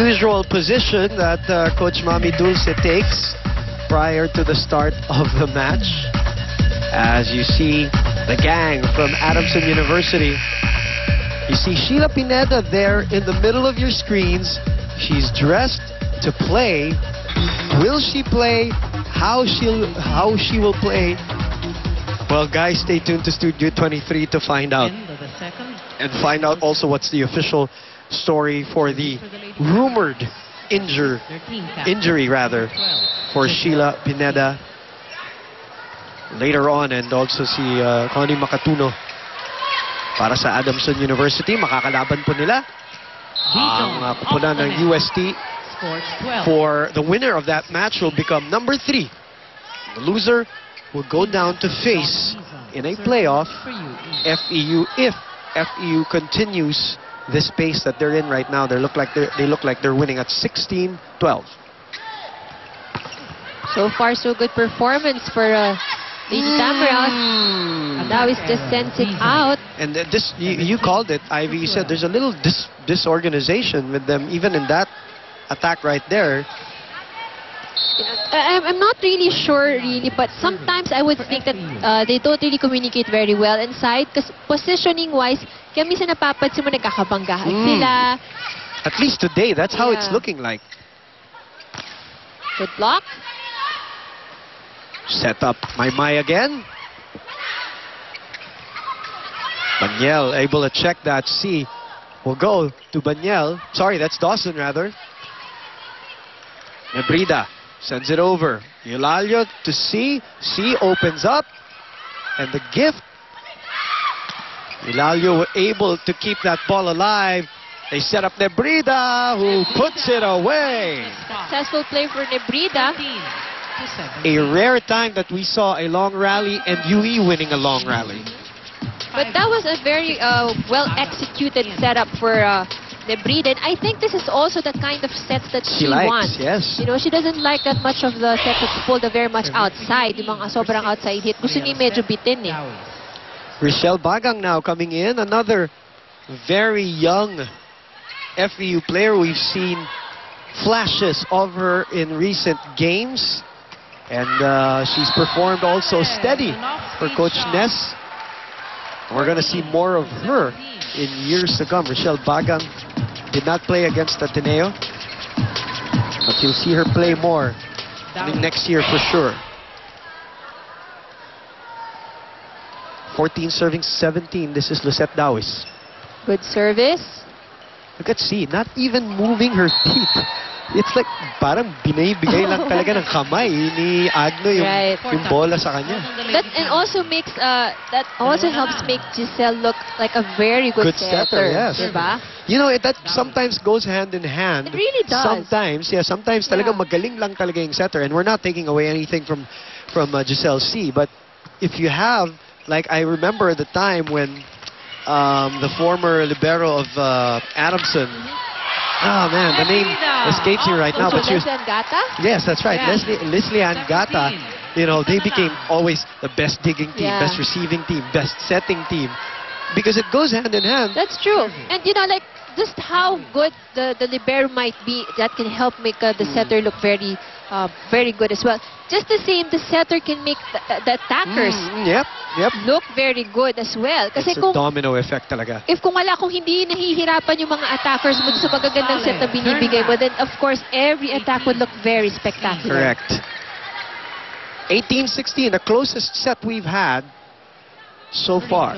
usual position that Coach Mami Dulce takes prior to the start of the match. As you see the gang from Adamson University. You see Sheila Pineda there in the middle of your screens. She's dressed to play. Will she play? How she will play? Well, guys, stay tuned to Studio 23 to find out. And find out also what's the official story for the rumored injury for Sheila Pineda later on, and also si Connie Makatuno para sa Adamson University. Makakalaban po nila ang kupunan ng UST. For the winner of that match will become number 3. The loser will go down to face in a playoff FEU if FEU continues this pace that they're in right now. They look like they're winning at 16-12. So far, so good performance for Lady Tamaraw. Now is just sends it out. And this, you called it, Ivy. You said there's a little disorganization with them, even in that attack right there. I'm not really sure, really, but sometimes I would think that they don't really communicate very well inside. Because positioning-wise, kaya minsan napapansin mo nagkakabanggahan sila. At least today, that's how it's looking like. Good block. Set up Mai again. Banyel able to check that. C will go to Banyel. Sorry, that's Dawson rather. Nebrida sends it over. Eulalio to C. C opens up. And the gift. Eulalio were able to keep that ball alive. They set up Nebrida, who puts it away. Successful play for Nebrida. A rare time that we saw a long rally and UE winning a long rally. But that was a very well-executed setup for Nebrida. And I think this is also the kind of sets that she wants. Yes. You know, she doesn't like that much of the set that's pulled very much outside. Yung mga sobrang outside hit. Gusto niya medyo bitin eh. Rochelle Bagang now coming in. Another very young FEU player. We've seen flashes of her in recent games. And she's performed also steady for Coach Ness. We're going to see more of her in years to come. Rochelle Bagang did not play against Ateneo, but you'll see her play more next year for sure. 14 serving 17. This is Lucette Dawis. Good service. Look at C, not even moving her feet. It's like parang binibigay lang talaga ng kamay ni Agno yung bola sa kanya. That and also makes that also helps make Giselle look like a very good setter. Yes. Diba? You know, that sometimes goes hand in hand. It really does. Sometimes talaga magaling lang talaga yung setter, and we're not taking away anything from Giselle C. But if you have, like I remember the time when the former libero of Adamson. Oh man, the name escapes me right now. But she was, yes, that's right. Yeah. Leslie Ann Gata. You know, they became always the best digging team, best receiving team, best setting team, because it goes hand in hand. That's true. And you know, like just how good the libero might be, that can help make the setter look very good as well. Just the same, the setter can make the attackers look very good as well. Kasi it's a domino effect talaga. Kung hindi nahihirapan yung mga attackers mo sa magagandang set na binibigay mo, then of course every attack would look very spectacular. Correct. 18-16, the closest set we've had so far.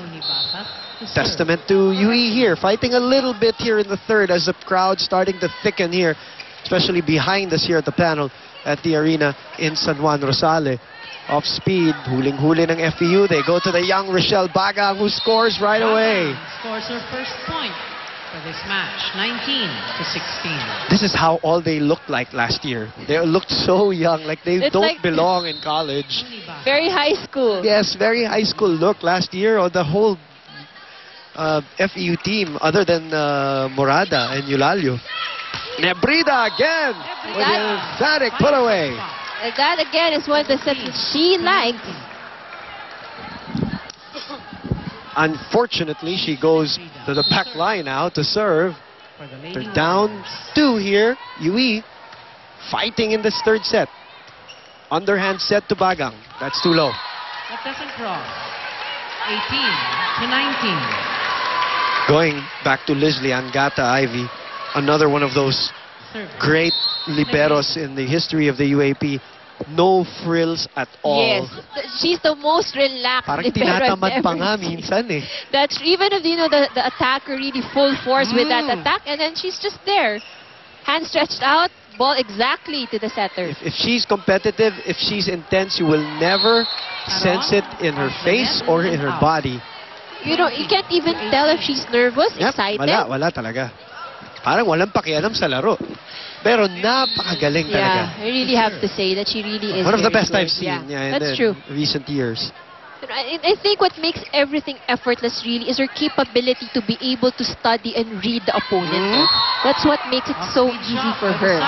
Testament to UE here, fighting a little bit here in the third as the crowd starting to thicken here, especially behind us here at the panel at the arena in San Juan Rosales. Off speed, huling-huli ng FEU. They go to the young Rochelle Bagang, who scores right away. Scores her first point for this match, 19-16. This is how all they looked like last year. They looked so young, like they don't belong in college. Very high school. Yes, very high school look last year. Or the whole FEU team, other than Morada and Eulalio. Nebrida again with an emphatic put away. And that again is one of the sets that she likes. Unfortunately, she goes to the back line now to serve. for the Lady They're down Warriors. 2 here. UE fighting in this third set. Underhand set to Bagang. That's too low. That doesn't cross. 18 to 19. Going back to Leslie Angata Ivy. Another one of those Service. great liberos in the history of the UAP. No frills at all. Yes, she's the most relaxed Parang libero I've tinatamad pa ever nga seen. minsan eh. That's even if the attacker really full force with that attack, and then she's just there, hand stretched out, ball exactly to the setter. If she's competitive, if she's intense, you will never sense it in her face or in her body. You can't even tell if she's nervous, excited. Wala talaga. Parang walang pakialam sa laro. Pero napakagaling talaga. Yeah, I really have to say that she really is One of the very best good. I've seen in that's the true. recent years. I think what makes everything effortless really is her capability to be able to study and read the opponent. That's what makes it so easy for her.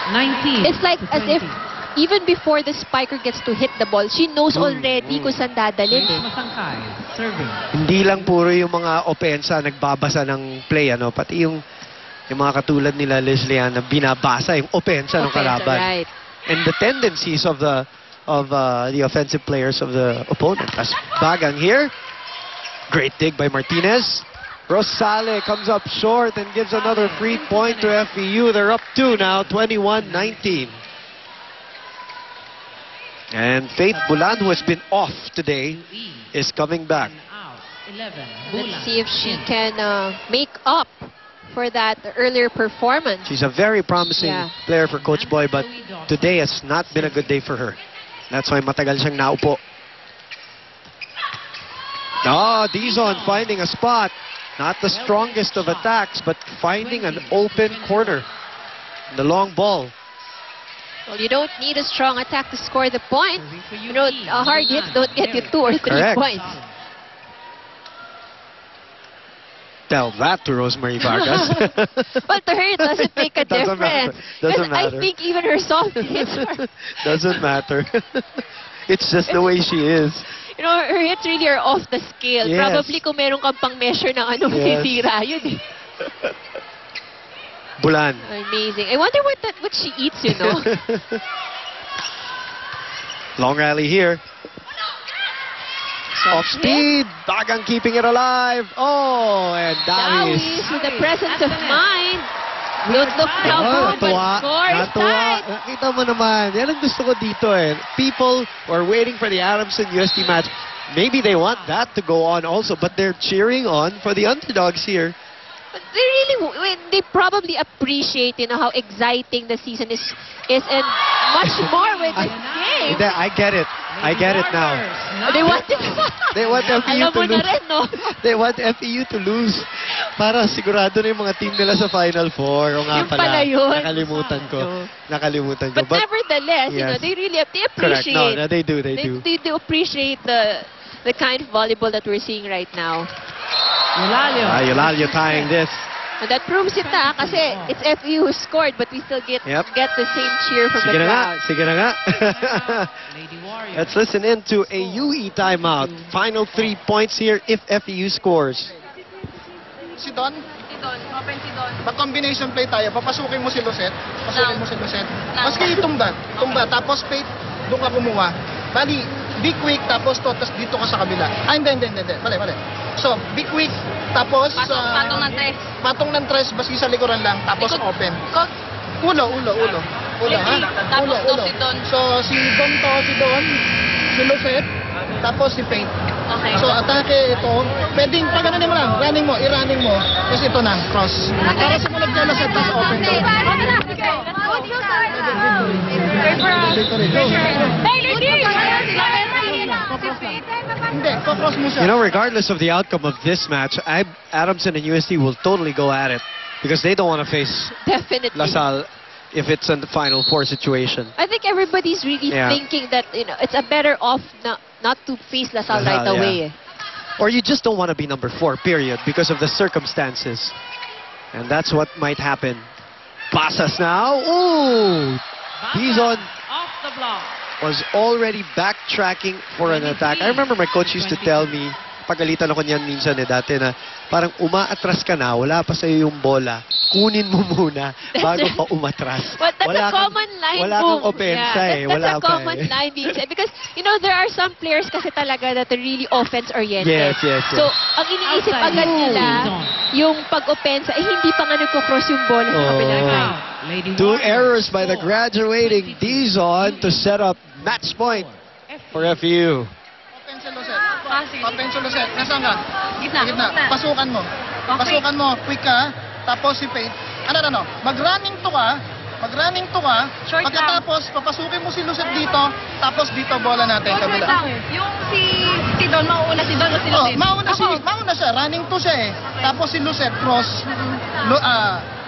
19. It's like to as if 20. even before the spiker gets to hit the ball, she knows already kung saan dadalhin eh. Masangkay, serving. Hindi lang puro yung mga opensa nagbabasa ng play, ano, pati yung mga katulad nila Leslie na binabasa yung opensa ng kalaban. Right. And the tendencies of the offensive players of the opponent. As Bagang here, great dig by Martinez. Rosale comes up short and gives another free point to FEU. They're up 2 now, 21-19. And Faith Bulan, who has been off today, is coming back. Out. 11. Let's see if she can make up for that earlier performance. She's a very promising player for Coach Boy, but today has not been a good day for her. That's why matagal siyang naupo. Dizon finding a spot. Not the strongest of attacks, but finding an open corner. The long ball. Well, you don't need a strong attack to score the point. A hard hits don't get you 2 or 3 Correct. points. Tell that to Rosemary Vargas. But to her, it doesn't make a Doesn't difference. matter. Doesn't I matter. think even her soft hits are... Doesn't matter. It's just the way she is. Her hits really are off the scale. Yes. Probably kung meron kang pang measure ng ano, masisira yun eh. Bulan. Amazing. I wonder what she eats, Long rally here. Off speed. Bagang keeping it alive. Oh, and Davis. With the presence of mind. Don't look now, but score is tied. Nakita mo naman. Yan ang gusto ko dito eh. People who are waiting for the Adamson UST match, maybe they want that to go on also, but they're cheering on for the underdogs here. But they probably appreciate, how exciting the season is and much more with this game. I get it. I get it now. They want They want FEU Alam to mo na lose. rin, no? They want FEU to lose para sigurado na yung mga team nila sa Final Four. O nga Yung pala yun. Nakalimutan ko. Nakalimutan ko. But nevertheless, yes. they Correct. appreciate. No, they do. They do. They do appreciate the kind of volleyball that we're seeing right now. Eulalia tying this. And that proves it kasi it's FEU who scored, but we still get the same cheer from the crowd. Sige na nga. Lady Warriors. Let's listen in to a UE timeout. Final 3 points here if FEU scores. Si Don? Open si Don. Mag-combination play tayo. Papasukin mo si Lucet. Maski tumba. Tapos Faith, doon ka kumuha. Bali, be quick, tapos dito ka sa kabila. Hindi. Mali. So, be quick, tapos... Patong ng tres. Patong ng tres, baski sa likuran lang, tapos open. Ulo, ha? Tapos Ulo. si Don. So, si Don, si Lucet, tapos si Faith. Okay. So, atake ito. Pwedeng, paganonin mo lang, i-running mo. Tapos ito na, cross. Para sumunod niya Lucet, tapos open down. Hindi, cross mo siya. Regardless of the outcome of this match, Adamson and UST will totally go at it because they don't want to face Definitely. LaSalle if it's in the Final Four situation. I think everybody's really thinking that it's a better off not to face LaSalle right away. Or you just don't want to be number 4, period, because of the circumstances. And that's what might happen. Pasas now. Ooh! Dizon Off the block. was already backtracking for an attack. I remember my coach used to tell me pinapagalitan ako niyan minsan dati na parang umaatras ka na, wala pa sa'yo yung bola, kunin mo muna bago pa umatras. But that's Wala a common line, wala Boom. kang opensa Yeah, Wala that's a pa common line being said. Because, you know, there are some players kasi talaga that are really offense-oriented. Yes. So, ang iniisip Outside agad nila, zone. yung pag-opensa, hindi pa nga nagko-cross yung bola sa kabilang line. Lady 2 Warriors, errors by the 4. graduating Dizon to set up match point for FEU. Offense Lucet. Offense Lucet. Nasaan ka? Gitna. Pasukan mo. Pasukan mo. Quick ka. Tapos si Faith. Mag-running to ka. Short Pagkatapos, papasukin mo si Lucet dito. Tapos dito bola natin kabila. Yung si Don, mauuna si Don o si Oh, Lucet? mauna siya. Running to siya eh. Tapos si Lucet cross.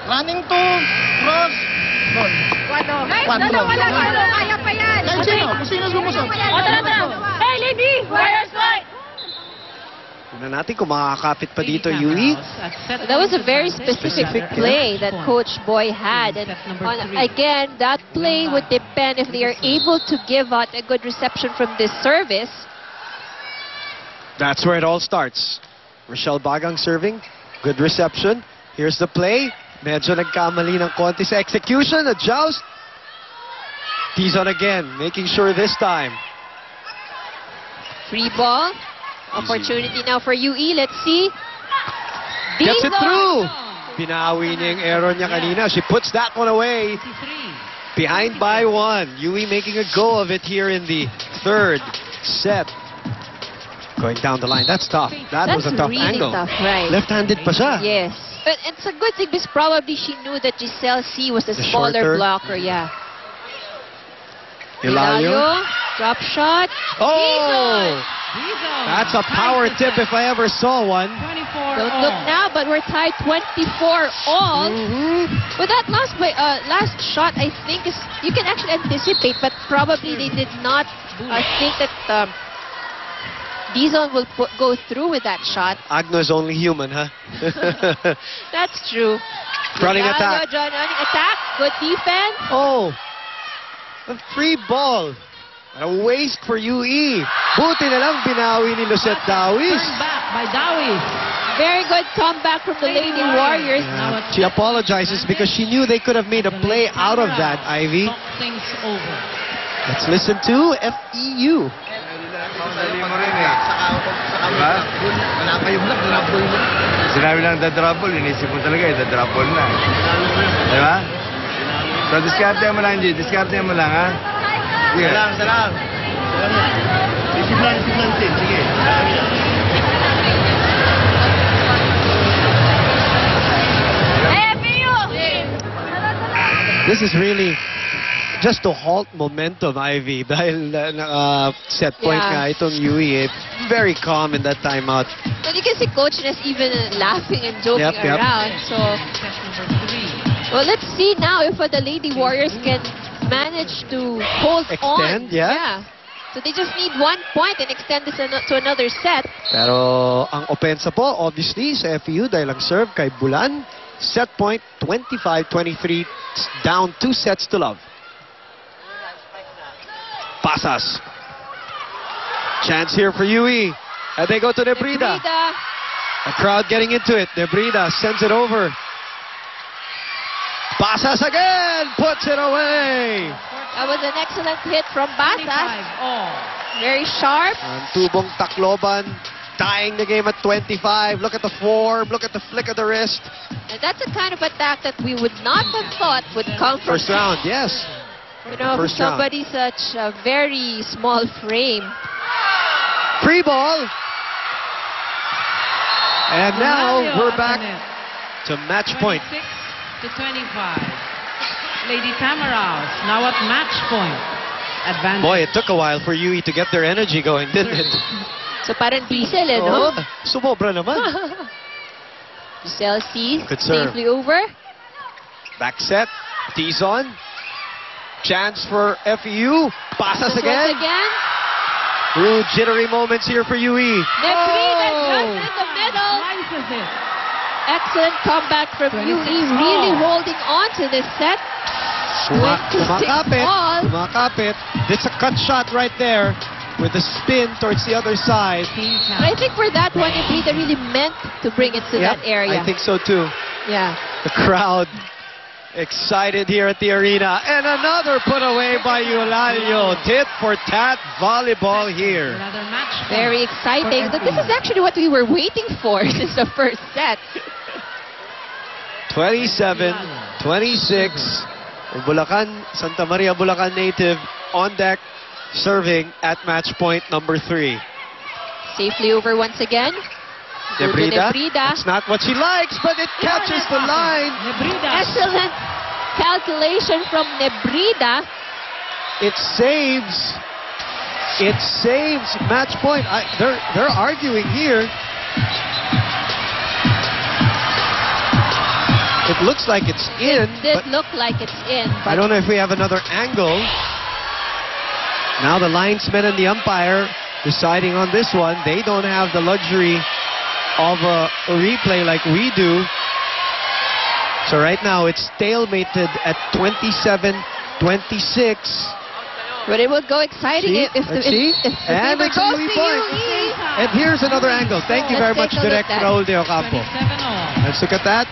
Running to, cross. Doon. Quadro. Kaya pa yan. Kahit sino. Kung sino lumusot. Tara. Hey, lady! Warriors fight! Tignan natin kung makakapit pa dito, Yui. That was a very specific play that Coach Boy had. And again, that play would depend if they are able to give out a good reception from this service. That's where it all starts. Rochelle Bagang serving. Good reception. Here's the play. Medyo nagkamali ng konti sa execution. A joust. Dizon again, making sure this time. Free ball. Opportunity now for UE. Let's see. Gets it Dizon. through. Binawi niya yung error niya kanina. She puts that one away. Behind by 1. Yui making a go of it here in the third set. Going down the line. That's tough. That was a tough really angle. tough, right? Left-handed pa siya. Yes. But it's a good thing because probably she knew that Giselle C was the The smaller shorter. blocker. Yeah. Hilario. Drop shot. Oh! That's a power tip if I ever saw one. 24 Don't look now, but we're tied 24 all. But that last shot, I think, is you can actually anticipate, but probably they did not think that Dizon will go through with that shot. Agno is only human, huh? That's true. Running Hilario, attack. running attack. Good defense. Oh! A free ball. A waste for UE. Buti na lang binawi ni Lucet Dawis. Turned back by Dawis. Very good comeback from the Lady Warriors. She apologizes because she knew they could have made a play out of that, Ivy. Talk things over. Let's listen to FEU. Wala pa yung lock, drabble mo. Sinabi lang da-drabble, inisip mo talaga da-drabble na. Di ba? So, diskarte mo lang, G. Diskarte mo lang, ha? Sige. Salam. Isip lang, Tin. Sige. This is really just to halt momentum, Ivy. Dahil set point Yeah. nga itong UE. Very calm in that timeout. And you can see Coach is even laughing and joking Yep. around. So, Set number 3. well, let's see now if the Lady Warriors can manage to hold Extend, on. yeah. So they just need 1 point and extend this to another set. Pero ang opensa po, obviously, sa FEU dahil ang serve kay Bulan. Set point, 25-23, down 2 sets to love. Pasas. Chance here for UE. And they go to Nebrida. A crowd getting into it. Nebrida sends it over. Pasas again, puts it away. That was an excellent hit from 25 Basas. all. Very sharp. Ang tubong Tacloban, tying the game at 25. Look at the form, look at the flick of the wrist. And that's the kind of attack that we would not have thought would come from First round, yes. You know, First round. somebody such a very small frame. Free ball. And now Hilario we're up back in it. to match point. 26-25. Lady Tamaraos now at match point. Advantage. Boy, it took a while for UE to get their energy going, didn't it? So parang diesel, eh, no? Oh, sumobra naman. Giselle C. Good serve. Safely over. Back set. Dizon. Chance for FEU. Pasas This again. once again. Through jittery moments here for UE. Nebrida just in the middle. Slices it. Excellent comeback from 26 UE. Really holding on to this set. 26 Kumakapit. all. Kumakapit. It's a cut shot right there. with the spin towards the other side. But I think for that one, Nebrida really meant to bring it to that area. I think so too. Yeah. The crowd excited here at the arena. And another put away by Eulalio. Tit for tat volleyball here. Another match point. Very exciting. This is actually what we were waiting for since the first set. 27-26. Bulacan, Santa Maria Bulacan native on deck, serving at match point number 3. Safely over once again. Nebrida. Nebrida. It's not what she likes, but it catches the line. Nebrida. Excellent calculation from Nebrida. It saves. It saves match point. They're arguing here. It looks like it's in. It did but look like it's in. I don't know if we have another angle. Now the linesman and the umpire deciding on this one. They don't have the luxury of a replay like we do. So right now it's stalemated at 27-26. But it would go exciting if the and fever it's a goes UE to point. UE. And here's another angle. Thank you very much, Let's take a look Direct at that. Raul De Ocampo. 27-all. Let's look at that.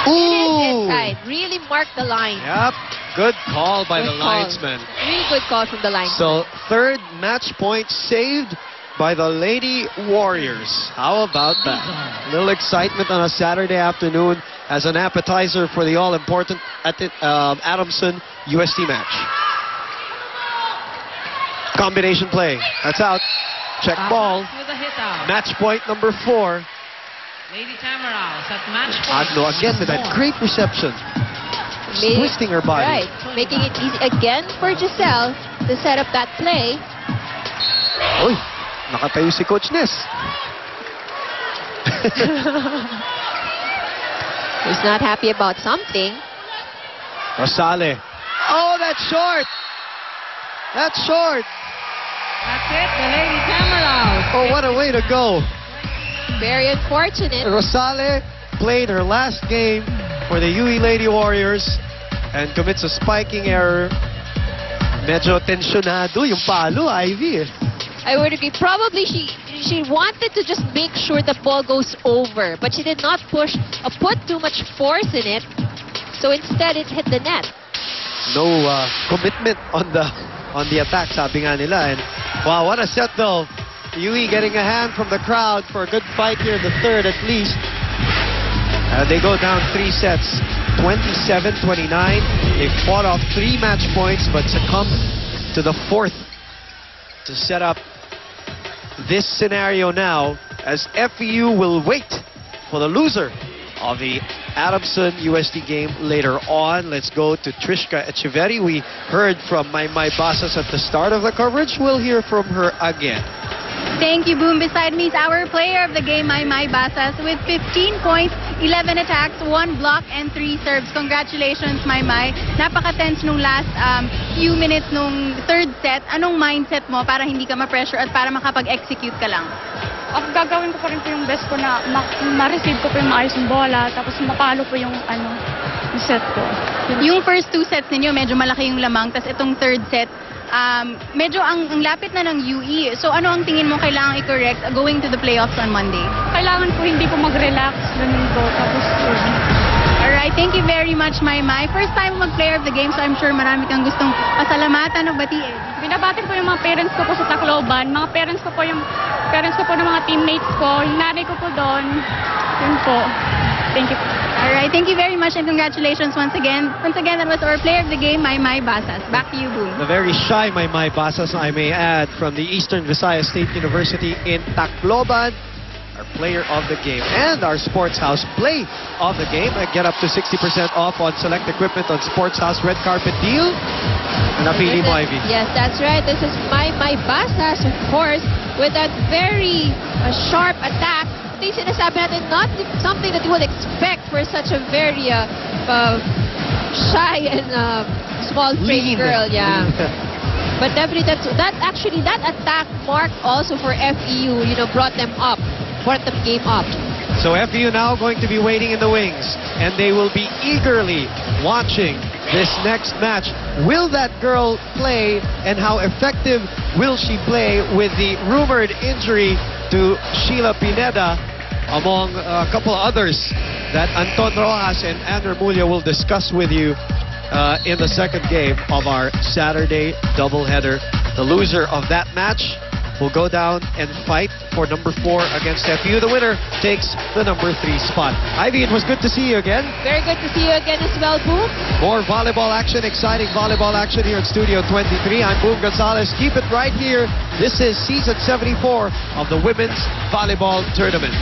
It is Ooh! inside. Really mark the line. Yep. Good call by Good the call. linesman. Really good call from the linesman. So, third match point saved by the Lady Warriors. How about that? A little excitement on a Saturday afternoon as an appetizer for the all-important Adamson UST match. Combination play. That's out. Check ball. With a hit out. Match point number 4. Lady Tamaraos at match point. Agno again with that great reception. Twisting her body. Right. Making it easy again for Giselle to set up that play. Uy, nakatayo si Coach Ness. He's not happy about something. Rosale. Oh, that's short. That's short. That's it, the Lady Tamaraos. Oh, what a way to go. Very unfortunate. Rosale played her last game for the UE Lady Warriors and commits a spiking error. Medyo tensionado yung palo, Ivy. I would agree. Probably she wanted to just make sure the ball goes over, but she did not put too much force in it. So instead, it hit the net. No commitment on the attack, sabi nga nila. And wow, what a set though. UE getting a hand from the crowd for a good fight here in the third at least. They go down 3 sets, 27-29. They fought off 3 match points but succumbed to the 4th to set up this scenario now as FEU will wait for the loser of the Adamson UST game later on. Let's go to Trishka Echeverri. We heard from Maymay Basas at the start of the coverage. We'll hear from her again. Thank you, Boom. Beside me is our player of the game, Maymay Basas, with 15 points, 11 attacks, 1 block, and 3 serves. Congratulations, Maymay. Napaka-tense nung last few minutes nung third set. Anong mindset mo para hindi ka ma-pressure at para makapag-execute ka lang? Gagawin ko pa rin po yung best ko na ma-receive ko po yung maayos yung bola, tapos mapalo po yung set ko. Yung first 2 sets ninyo, medyo malaki yung lamang, tapos itong third set, medyo ang lapit na ng UE. So ano ang tingin mo kailangan i-correct going to the playoffs on Monday? Kailangan po hindi po mag-relax, ganun po, tapos Alright, thank you very much, Maymay. First time mag-player of the game, so I'm sure marami kang gustong pasalamatan o batiin. binabati po yung mga parents ko po sa Tacloban, mga parents ko po ng mga teammates ko, yung nanay ko po doon. Yun po. Thank you po. Alright, thank you very much and congratulations once again. Once again, that was our player of the game, Maymay Basas. Back to you, Boom. The very shy Maymay Basas, I may add, from the Eastern Visayas State University in Tacloban, our player of the game and our Sports House play of the game. Get up to 60% off on select equipment on Sports House Red Carpet Deal. Napili mo, Ivy. Yes, that's right. This is Maymay Basas, of course, with that very sharp attack. Ito yung sinasabi natin, not something that you would expect for such a very shy and small-frame girl. Yeah. But definitely, that attack mark also for FEU, brought them the game up. So FEU now going to be waiting in the wings, and they will be eagerly watching this next match. Will that girl play, and how effective will she play with the rumored injury to Sheila Pineda, among a couple others that Anton Rojas and Ann Remulla will discuss with you in the second game of our Saturday doubleheader. The loser of that match will go down and fight for number 4 against FU. The winner takes the number 3 spot. Ivy, it was good to see you again. Very good to see you again as well, Boom. More volleyball action, exciting volleyball action here at Studio 23. I'm Boom Gonzalez. Keep it right here. This is season 74 of the Women's Volleyball Tournament.